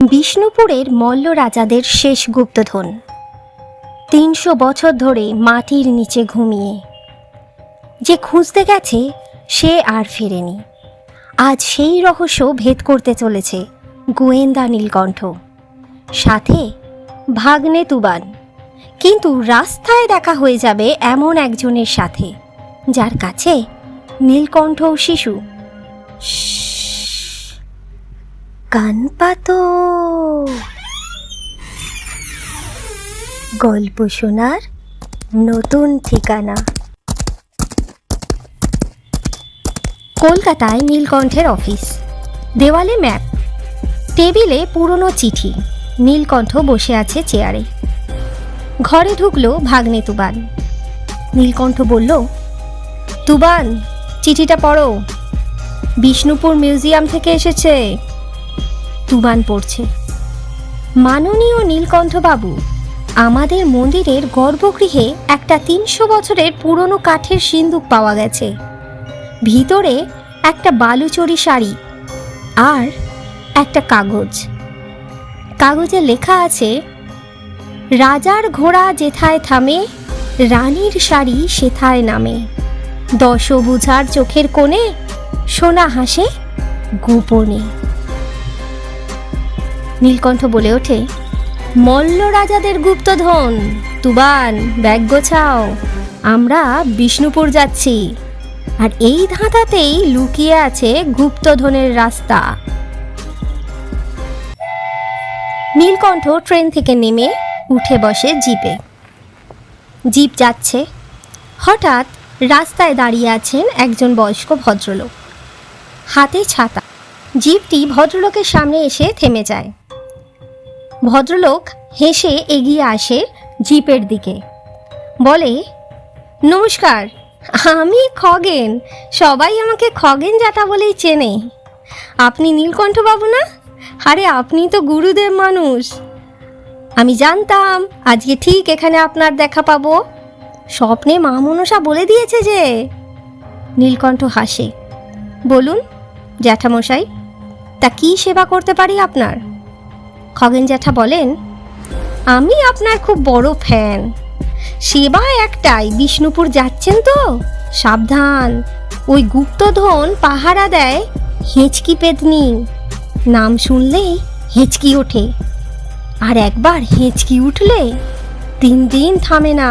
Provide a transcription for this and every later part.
বিষ্ণুপুরের মল্ল রাজাদের শেষ গুপ্তধন ৩০০ বছর ধরে মাটির নিচে ঘুমিয়ে যে খুঁজতে গেছে সে আর ফেরেনি। আজ সেই রহস্য ভেদ করতে চলেছে গোয়েন্দা নীলকণ্ঠ, সাথে ভাগ্নে তুবান। কিন্তু রাস্তায় দেখা হয়ে যাবে এমন একজনের সাথে যার কাছে নীলকণ্ঠ শিশু। কান পাতো, গল্প শোনার নতুন ঠিকানা। কলকাতায় নীলকণ্ঠের অফিস। দেওয়ালে ম্যাপ, টেবিলে পুরনো চিঠি। নীলকণ্ঠ বসে আছে চেয়ারে। ঘরে ঢুকলো ভাগ্নে তুবান। নীলকণ্ঠ বলল, তুবান, চিঠিটা পড়ো, বিষ্ণুপুর মিউজিয়াম থেকে এসেছে। তুবান পড়ছে, মাননীয় নীলকণ্ঠবাবু, আমাদের মন্দিরের গর্ভগৃহে একটা ৩০০ বছরের পুরনো কাঠের সিন্দুক পাওয়া গেছে। ভিতরে একটা বালুচরি শাড়ি আর একটা কাগজ। কাগজে লেখা আছে, রাজার ঘোড়া যেথায় থামে, রানীর শাড়ি সেথায় নামে, দশভুজার চোখের কোণে, সোনা হাসে গোপনে। নীলকণ্ঠ বলে ওঠে, মল্ল রাজাদের গুপ্তধন। তুবান, ব্যাগ গোছাও, আমরা বিষ্ণুপুর যাচ্ছি। আর এই ধাঁধাতেই লুকিয়ে আছে গুপ্তধনের রাস্তা। নীলকণ্ঠ ট্রেন থেকে নেমে উঠে বসে জিপে। জিপ যাচ্ছে। হঠাৎ রাস্তায় দাঁড়িয়ে আছেন একজন বয়স্ক ভদ্রলোক, হাতে ছাতা। জিপটি ভদ্রলোকের সামনে এসে থেমে যায়। ভদ্রলোক হেসে এগিয়ে আসে জিপের দিকে, বলে, নমস্কার, আমি খগেন। সবাই আমাকে খগেন জ্যাঠা বলেই চেনে। আপনি নীলকণ্ঠবাবু না? আরে আপনি তো গুরুদেব মানুষ। আমি জানতাম আজকে ঠিক এখানে আপনার দেখা পাবো। স্বপ্নে মা মনসা বলে দিয়েছে যে। নীলকণ্ঠ হাসে, বলুন জ্যাঠামশাই, তা কি সেবা করতে পারি আপনার? খগেন জ্যাঠা বলেন, আমি আপনার খুব বড় ফ্যান। সেবা একটাই, বিষ্ণুপুর যাচ্ছেন তো সাবধান, ওই গুপ্তধন পাহারা দেয় হেঁচকি পেতনি। নাম শুনলেই হেঁচকি ওঠে, আর একবার হেঁচকি উঠলে ৩ দিন থামে না।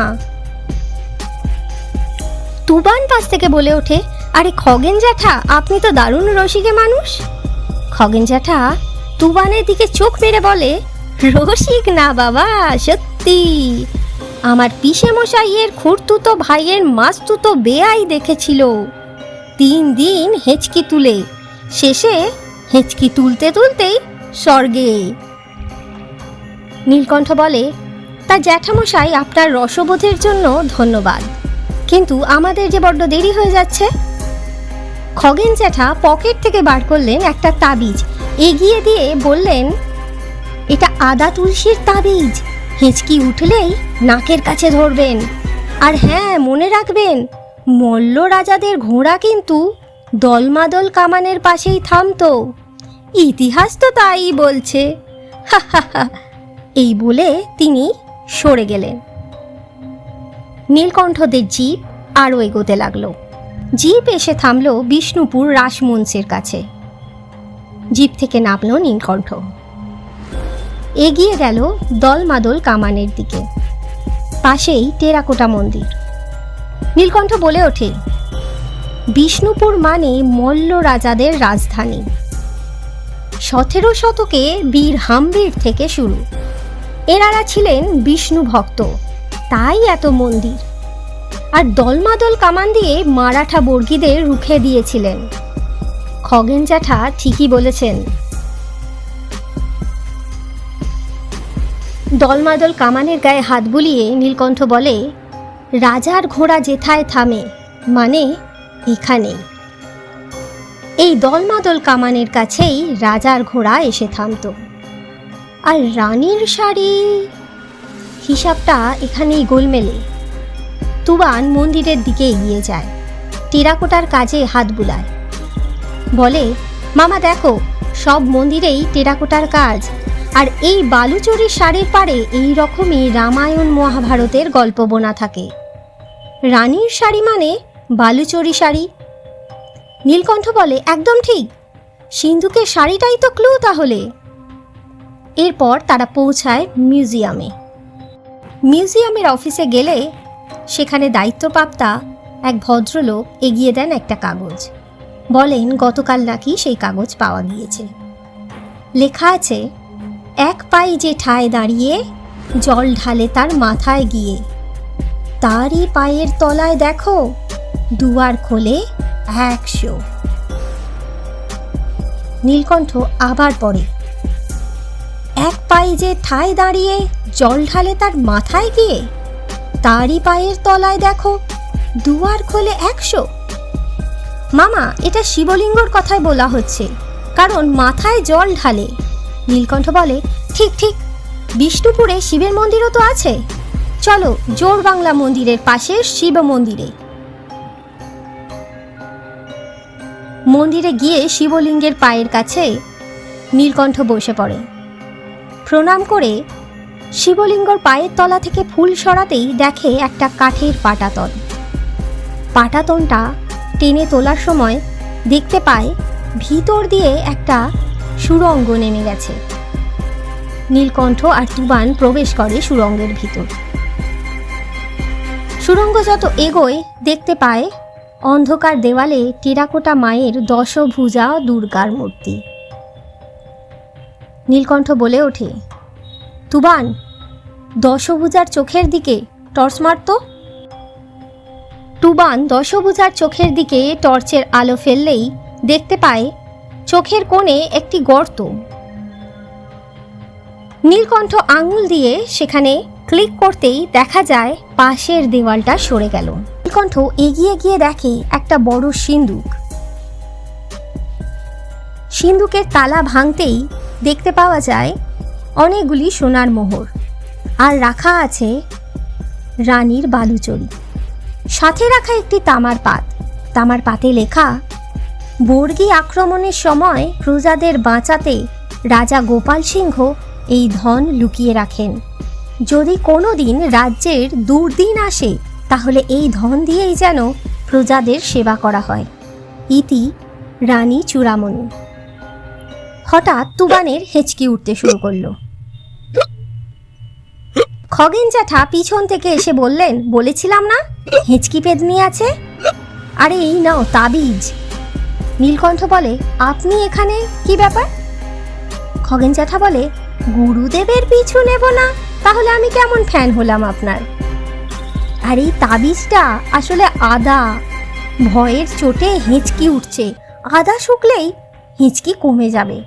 তুবান পাশ থেকে বলে ওঠে, আরে খগেন জ্যাঠা, আপনি তো দারুণ রসিকে মানুষ। খগেন জ্যাঠা তুবানের দিকে চোখ মেরে বলে, রসিক না বাবা, সত্যি। আমার পিসে মশাইয়ের খুড়তুতো ভাইয়ের মাস্তুতো বেয়াই দেখেছিল ৩ দিন হেঁচকি তুলে, শেষে হেঁচকি তুলতে তুলতেই স্বর্গে। নীলকণ্ঠ বলে, তা জ্যাঠামশাই, আপনার রসবোধের জন্য ধন্যবাদ, কিন্তু আমাদের যে বড্ড দেরি হয়ে যাচ্ছে। খগেন জ্যাঠা পকেট থেকে বার করলেন একটা তাবিজ, এগিয়ে দিয়ে বললেন, এটা আদা তুলসীর তাবিজ। হেঁচকি উঠলেই নাকের কাছে ধরবেন। আর হ্যাঁ, মনে রাখবেন, মল্ল রাজাদের ঘোড়া কিন্তু দলমাদল কামানের পাশেই থামতো। ইতিহাস তো তাই বলছে। হা হা হা। এই বলে তিনি সরে গেলেন। নীলকণ্ঠদের জিপ আরও এগোতে লাগলো। জিপ এসে থামলো বিষ্ণুপুর রাসমঞ্চের কাছে। জিপ থেকে নামলো নীলকণ্ঠ, এগিয়ে গেল দলমাদল কামানের দিকে। পাশেই টেরাকোটা মন্দির। নীলকণ্ঠ বলে ওঠে, বিষ্ণুপুর মানে মল্ল রাজাদের রাজধানী। ১৭ শতকে বীর হাম্বির থেকে শুরু। এনারা ছিলেন বিষ্ণু ভক্ত, তাই এত মন্দির। আর দলমাদল কামান দিয়ে মারাঠা বর্গীদের রুখে দিয়েছিলেন। খগেন জ্যাঠা ঠিকই বলেছেন। দলমাদল কামানের গায়ে হাত বুলিয়ে নীলকণ্ঠ বলে, রাজার ঘোড়া যেথায় থামে মানে এখানেই। এই দলমাদল কামানের কাছেই রাজার ঘোড়া এসে থামত। আর রানীর শাড়ি, হিসাবটা এখানেই গোলমেলে। তুবান মন্দিরের দিকে এগিয়ে যায়, টেরাকোটার কাজে হাত বুলায়, বলে, মামা দেখো, সব মন্দিরেই টেরাকোটার কাজ। আর এই বালুচরীর শাড়ির পাড়ে এই রকমই রামায়ণ মহাভারতের গল্প বোনা থাকে। রানীর শাড়ি মানে বালুচরী শাড়ি। নীলকণ্ঠ বলে, একদম ঠিক, সিন্ধুকের শাড়িটাই তো ক্লু তাহলে। এরপর তারা পৌঁছায় মিউজিয়ামে। মিউজিয়ামের অফিসে গেলে সেখানে দায়িত্বপ্রাপ্তা এক ভদ্রলোক এগিয়ে দেন একটা কাগজ। বলেন গতকাল নাকি সেই কাগজ পাওয়া গিয়েছে। লেখা আছে, এক পায়ে যে ঠায় দাঁড়িয়ে জল ঢালে তার মাথায় গিয়ে, তারই পায়ের তলায় দেখো দুয়ার খোলে 100। নীলকণ্ঠ আবার পড়ে, এক পায়ে যে ঠায় দাঁড়িয়ে জল ঢালে তার মাথায় গিয়ে, তারই পায়ের তলায় দেখো দুয়ার খোলে 100। মামা, এটা শিবলিঙ্গর কথাই বলা হচ্ছে, কারণ মাথায় জল ঢালে। নীলকণ্ঠ বলে, ঠিক ঠিক, বিষ্ণুপুরে শিবের মন্দিরও তো আছে, চলো জোড়বাংলা মন্দিরের পাশে শিব মন্দিরে। মন্দিরে গিয়ে শিবলিঙ্গের পায়ের কাছে নীলকণ্ঠ বসে পড়ে। প্রণাম করে শিবলিঙ্গর পায়ের তলা থেকে ফুল সরাতেই দেখে একটা কাঠের পাটাতন। পাটাতনটা টেনে তোলার সময় দেখতে পায় ভিতর দিয়ে একটা সুড়ঙ্গ নেমে গেছে। নীলকণ্ঠ আর তুবান প্রবেশ করে সুড়ঙ্গের ভিতর। সুড়ঙ্গ যত এগোয় দেখতে পায় অন্ধকার দেওয়ালে টেরাকোটা মায়ের দশভুজা দুর্গার মূর্তি। নীলকণ্ঠ বলে ওঠে, তুবান, দশভুজার চোখের দিকে টর্চ মারতো। তুবান দশভুজার চোখের দিকে টর্চের আলো ফেললেই দেখতে পায় চোখের কোণে একটি গর্ত। নীলকণ্ঠ আঙুল দিয়ে সেখানে ক্লিক করতেই দেখা যায় পাশের দেওয়ালটা সরে গেল। নীলকণ্ঠ এগিয়ে গিয়ে দেখে একটা বড় সিন্দুক। সিন্দুকের তালা ভাঙতেই দেখতে পাওয়া যায় অনেকগুলি সোনার মোহর, আর রাখা আছে রানীর বালুচরী। সাথে রাখা একটি তামার পাত। তামার পাতে লেখা, বর্গী আক্রমণের সময় প্রজাদের বাঁচাতে রাজা গোপাল সিংহ এই ধন লুকিয়ে রাখেন। যদি কোনো দিন রাজ্যের দুর্দিন আসে তাহলে এই ধন দিয়েই যেন প্রজাদের সেবা করা হয়। ইতি রানী চূড়ামণি। হঠাৎ তুবানের হেঁচকি উঠতে শুরু করলো। খগেন জ্যাঠা পিছন থেকে এসে বললেন, বলেছিলাম না হেঁচকি পেদনি আছে, আরে এই নাও তাবিজ। নীলকণ্ঠ বলে, আপনি এখানে কি ব্যাপার? খগেন জ্যাঠা বলে, গুরুদেবের পিছু নেব না তাহলে আমি কেমন ফ্যান হলাম আপনার? আর এই তাবিজটা আসলে আদা। ভয়ের চোটে হেঁচকি উঠছে, আদা শুকলেই হেঁচকি কমে যাবে।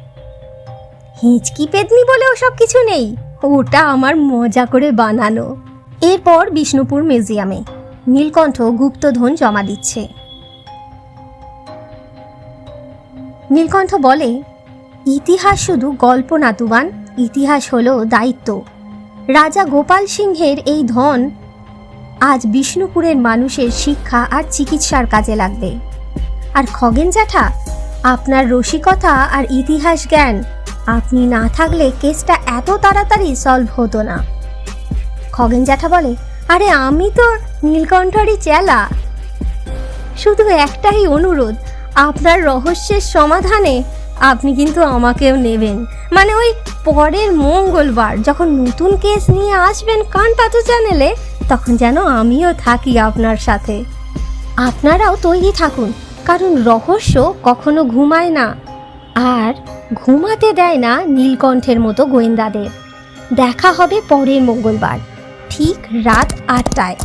হেঁচকি পেদনি বলে ওসব কিছু নেই, ওটা আমার মজা করে বানানো। এরপর বিষ্ণুপুর মিউজিয়ামে নীলকণ্ঠ গুপ্তধন জমা দিচ্ছে। নীলকণ্ঠ বলে, ইতিহাস শুধু গল্প না তুবান, ইতিহাস হলো দায়িত্ব। রাজা গোপাল সিংহের এই ধন আজ বিষ্ণুপুরের মানুষের শিক্ষা আর চিকিৎসার কাজে লাগবে। আর খগেন জ্যাঠা, আপনার রসিকতা আর ইতিহাস জ্ঞান, আপনি না থাকলে কেসটা এত তাড়াতাড়ি সলভ হতো না। খগেন জ্যাঠা বলে, আরে আমি তো নীলকণ্ঠরই চেলা, শুধু একটাই অনুরোধ, আপনার রহস্যের সমাধানে আপনি কিন্তু আমাকেও নেবেন। মানে ওই পরের মঙ্গলবার যখন নতুন কেস নিয়ে আসবেন কানপাতো চ্যানেলে, তখন যেন আমিও থাকি আপনার সাথে। আপনারাও তৈরি থাকুন, কারণ রহস্য কখনো ঘুমায় না, আর ঘুমাতে দেয় না নীলকণ্ঠের মতো গোয়েন্দাদের। দেখা হবে পরের মঙ্গলবার ঠিক রাত 8টায়।